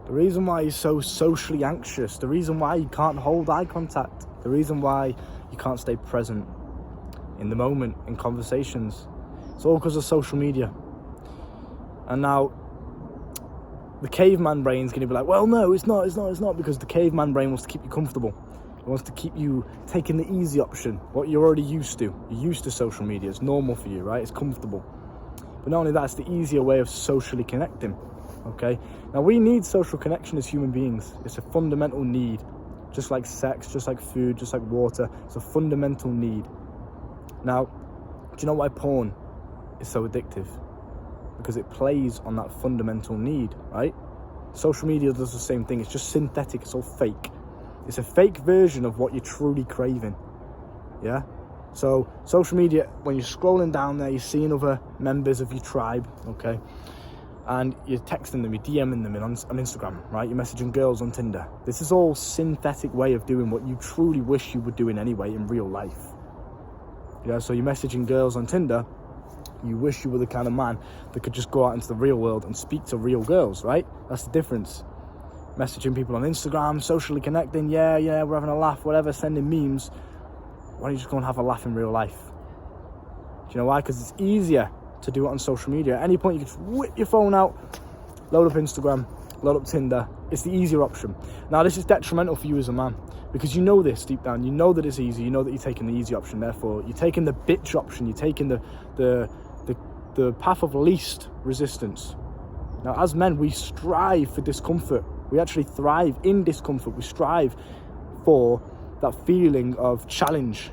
the reason why you're so socially anxious, the reason why you can't hold eye contact, the reason why you can't stay present in the moment, in conversations, it's all because of social media. And now, the caveman brain's going to be like, well, no, it's not, because the caveman brain wants to keep you comfortable. It wants to keep you taking the easy option, what you're already used to. You're used to social media. It's normal for you, right? It's comfortable. But not only that, it's the easier way of socially connecting, okay? Now, we need social connection as human beings. It's a fundamental need, just like sex, just like food, just like water. It's a fundamental need. Now, do you know why porn is so addictive? Because it plays on that fundamental need, right? Social media does the same thing. It's just synthetic. It's all fake. It's a fake version of what you're truly craving, yeah? So social media, when you're scrolling down there, you're seeing other members of your tribe, okay? And you're texting them, you're DMing them on Instagram, right? You're messaging girls on Tinder. This is all synthetic way of doing what you truly wish you were doing anyway in real life. Yeah, so you're messaging girls on Tinder. You wish you were the kind of man that could just go out into the real world and speak to real girls, right? That's the difference. Messaging people on Instagram, socially connecting, yeah, we're having a laugh, whatever, sending memes. Why don't you just go and have a laugh in real life? Do you know why? Because it's easier to do it on social media. At any point, you can just whip your phone out, load up Instagram, load up Tinder. It's the easier option. Now, this is detrimental for you as a man, because you know this deep down. You know that it's easy. You know that you're taking the easy option. Therefore, you're taking the bitch option. You're taking the path of least resistance. Now, as men, we strive for discomfort. We actually thrive in discomfort. We strive for that feeling of challenge,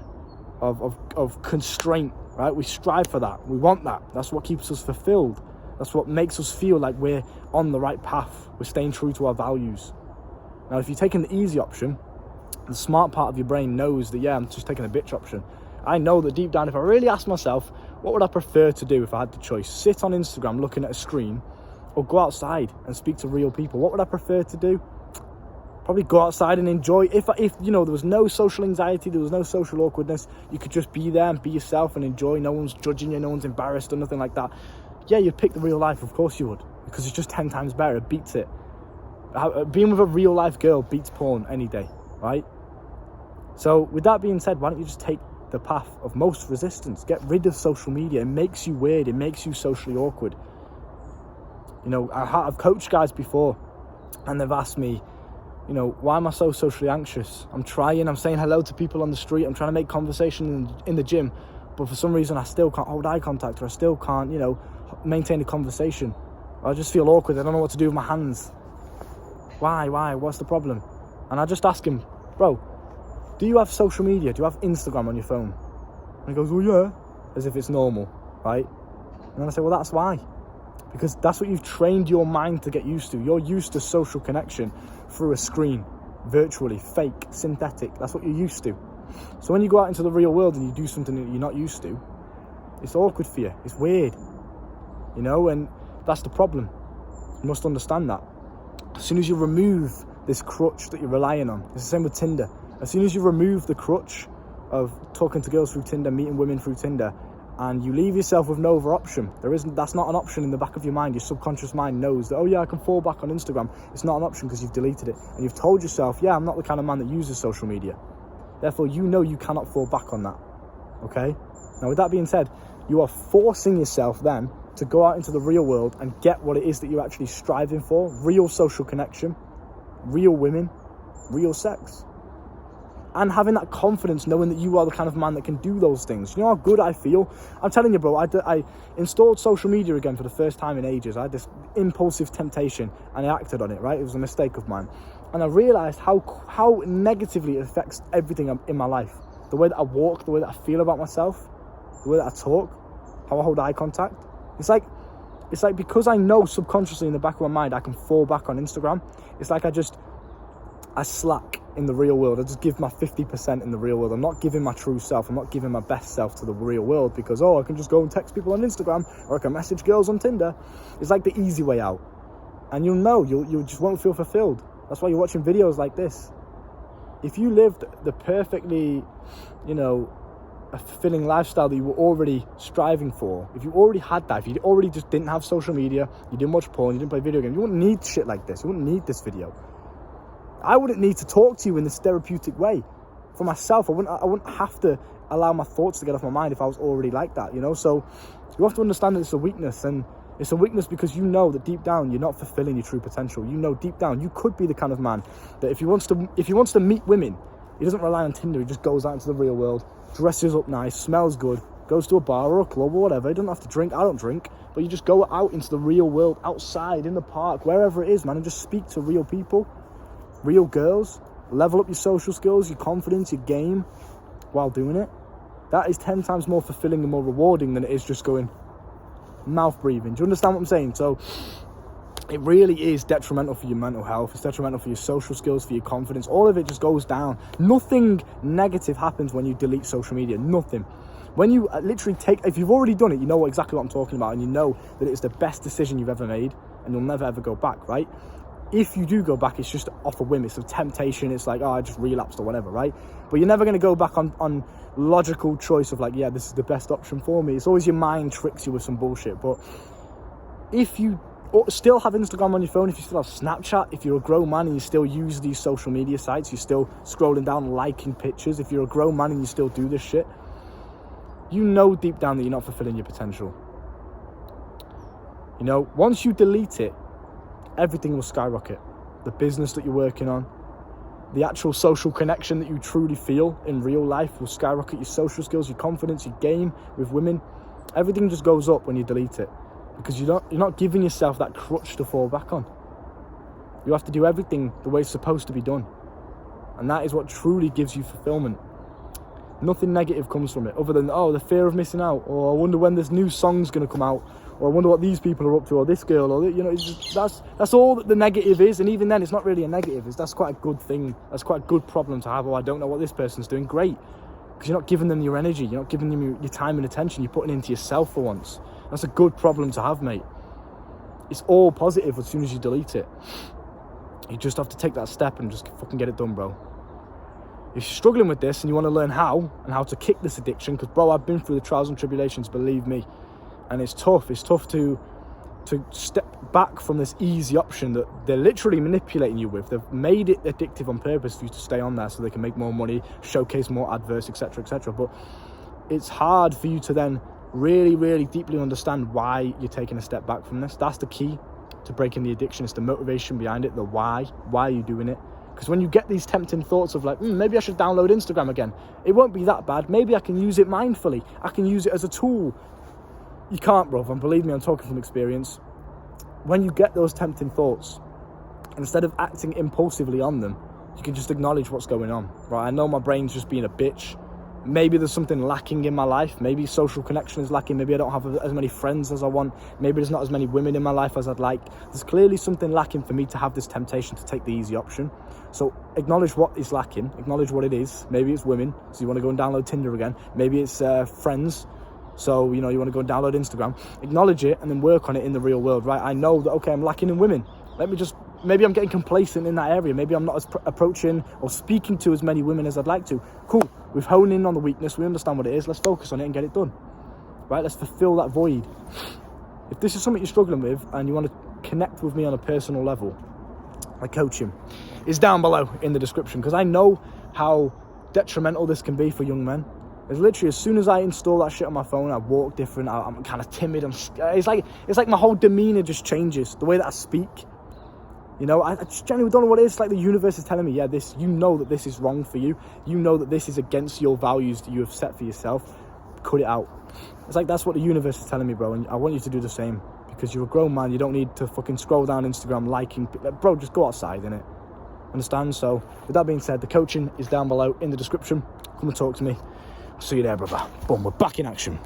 of constraint, right? We strive for that. We want that. That's what keeps us fulfilled. That's what makes us feel like we're on the right path. We're staying true to our values. Now, if you're taking the easy option, the smart part of your brain knows that, yeah, I'm just taking the bitch option. I know that deep down, if I really ask myself, what would I prefer to do if I had the choice? Sit on Instagram looking at a screen, or go outside and speak to real people? What would I prefer to do? Probably go outside and enjoy. If you know, there was no social anxiety, there was no social awkwardness, you could just be there and be yourself and enjoy. No one's judging you, no one's embarrassed or nothing like that. Yeah, you'd pick the real life, of course you would, because it's just 10 times better. It beats it. Being with a real life girl beats porn any day, right? So with that being said, why don't you just take the path of most resistance? Get rid of social media. It makes you weird. It makes you socially awkward. You know, I've coached guys before, and they've asked me, you know, why am I so socially anxious? I'm saying hello to people on the street, I'm trying to make conversation in the gym, but for some reason I still can't hold eye contact, or I still can't, you know, maintain a conversation. I just feel awkward. I don't know what to do with my hands. Why? What's the problem? And I just ask him, bro, do you have social media? Do you have Instagram on your phone? And he goes, well, yeah, as if it's normal, right? And then I say, well, that's why. Because that's what you've trained your mind to get used to. You're used to social connection through a screen, virtually, fake, synthetic. That's what you're used to. So when you go out into the real world and you do something that you're not used to, it's awkward for you. It's weird, you know, and that's the problem. You must understand that. As soon as you remove this crutch that you're relying on, it's the same with Tinder. As soon as you remove the crutch of talking to girls through Tinder, meeting women through Tinder, and you leave yourself with no other option, that's not an option in the back of your mind. Your subconscious mind knows that, oh yeah, I can fall back on Instagram. It's not an option because you've deleted it. And you've told yourself, yeah, I'm not the kind of man that uses social media. Therefore, you know you cannot fall back on that, okay? Now, with that being said, you are forcing yourself then to go out into the real world and get what it is that you're actually striving for. Real social connection, real women, real sex. And having that confidence, knowing that you are the kind of man that can do those things. You know how good I feel? I'm telling you, bro, I installed social media again for the first time in ages. I had this impulsive temptation and I acted on it, right? It was a mistake of mine. And I realised how negatively it affects everything in my life. The way that I walk, the way that I feel about myself, the way that I talk, how I hold eye contact. It's like because I know subconsciously in the back of my mind I can fall back on Instagram, it's like I slack in the real world. I just give my 50% in the real world. I'm not giving my true self. I'm not giving my best self to the real world because, I can just go and text people on Instagram or I can message girls on Tinder. It's like the easy way out. And you just won't feel fulfilled. That's why you're watching videos like this. If you lived the perfectly, a fulfilling lifestyle that you were already striving for, if you already had that, if you already just didn't have social media, you didn't watch porn, you didn't play video games, you wouldn't need shit like this. You wouldn't need this video. I wouldn't need to talk to you in this therapeutic way. For myself, I wouldn't have to allow my thoughts to get off my mind if I was already like that, you know? So you have to understand that it's a weakness, and it's a weakness because you know that deep down you're not fulfilling your true potential. You know deep down you could be the kind of man that if he wants to meet women, he doesn't rely on Tinder. He just goes out into the real world, dresses up nice, smells good, goes to a bar or a club or whatever. He doesn't have to drink. I don't drink. But you just go out into the real world, outside, in the park, wherever it is, man, and just speak to real people, real girls. Level up your social skills, your confidence, your game while doing it. That is 10 times more fulfilling and more rewarding than it is just going mouth breathing. Do you understand what I'm saying? So it really is detrimental for your mental health. It's detrimental for your social skills, for your confidence. All of it just goes down. Nothing negative happens when you delete social media. Nothing. When you literally if you've already done it, you know exactly what I'm talking about, and you know that it's the best decision you've ever made, and you'll never ever go back, right? If you do go back, it's just off a whim. It's a temptation. It's like, oh, I just relapsed or whatever, right? But you're never going to go back on logical choice of like, yeah, this is the best option for me. It's always your mind tricks you with some bullshit. But if you still have Instagram on your phone, if you still have Snapchat, if you're a grown man and you still use these social media sites, you're still scrolling down, liking pictures, if you're a grown man and you still do this shit, you know deep down that you're not fulfilling your potential. You know, once you delete it, everything will skyrocket. The business that you're working on, the actual social connection that you truly feel in real life will skyrocket. Your social skills, your confidence, your game with women, everything just goes up when you delete it, because you're not giving yourself that crutch to fall back on. You have to do everything the way it's supposed to be done, and that is what truly gives you fulfillment. Nothing negative comes from it other than, oh, the fear of missing out, or I wonder when this new song's going to come out, or I wonder what these people are up to, or this girl, or, you know, it's just, that's all that the negative is. And even then, it's not really a negative. That's quite a good thing. That's quite a good problem to have. Oh, I don't know what this person's doing. Great, because you're not giving them your energy. You're not giving them your time and attention. You're putting it into yourself for once. That's a good problem to have, mate. It's all positive as soon as you delete it. You just have to take that step and just fucking get it done, bro. If you're struggling with this and you want to learn how to kick this addiction, because, bro, I've been through the trials and tribulations, believe me. And it's tough. It's tough to step back from this easy option that they're literally manipulating you with. They've made it addictive on purpose for you to stay on there so they can make more money, showcase more adverts, etc., etc. But it's hard for you to then really, really deeply understand why you're taking a step back from this. That's the key to breaking the addiction. It's the motivation behind it, the why. Why are you doing it? Because when you get these tempting thoughts of like, maybe I should download Instagram again, it won't be that bad. Maybe I can use it mindfully. I can use it as a tool. You can't, bro, and believe me, I'm talking from experience. When you get those tempting thoughts, instead of acting impulsively on them, you can just acknowledge what's going on, right? I know my brain's just being a bitch. Maybe there's something lacking in my life. Maybe social connection is lacking. Maybe I don't have as many friends as I want. Maybe there's not as many women in my life as I'd like. There's clearly something lacking for me to have this temptation to take the easy option. So acknowledge what is lacking. Acknowledge what it is. Maybe it's women, so you want to go and download Tinder again. Maybe it's friends. So, you know, you want to go and download Instagram. Acknowledge it and then work on it in the real world, right? I know that, okay, I'm lacking in women. Maybe I'm getting complacent in that area. Maybe I'm not as approaching or speaking to as many women as I'd like to. Cool. We've honed in on the weakness. We understand what it is. Let's focus on it and get it done, right? Let's fulfill that void. If this is something you're struggling with and you want to connect with me on a personal level, my coaching is down below in the description, because I know how detrimental this can be for young men. It's literally, as soon as I install that shit on my phone, I walk different. I'm kind of timid. It's like my whole demeanor just changes. The way that I speak. You know, I just genuinely don't know what it is. It's like the universe is telling me, yeah, you know that this is wrong for you. You know that this is against your values that you have set for yourself. Cut it out. It's like that's what the universe is telling me, bro. And I want you to do the same, because you're a grown man. You don't need to fucking scroll down Instagram liking. Bro, just go outside, innit? Understand? So, with that being said, the coaching is down below in the description. Come and talk to me. See you there, brother. Boom, we're back in action.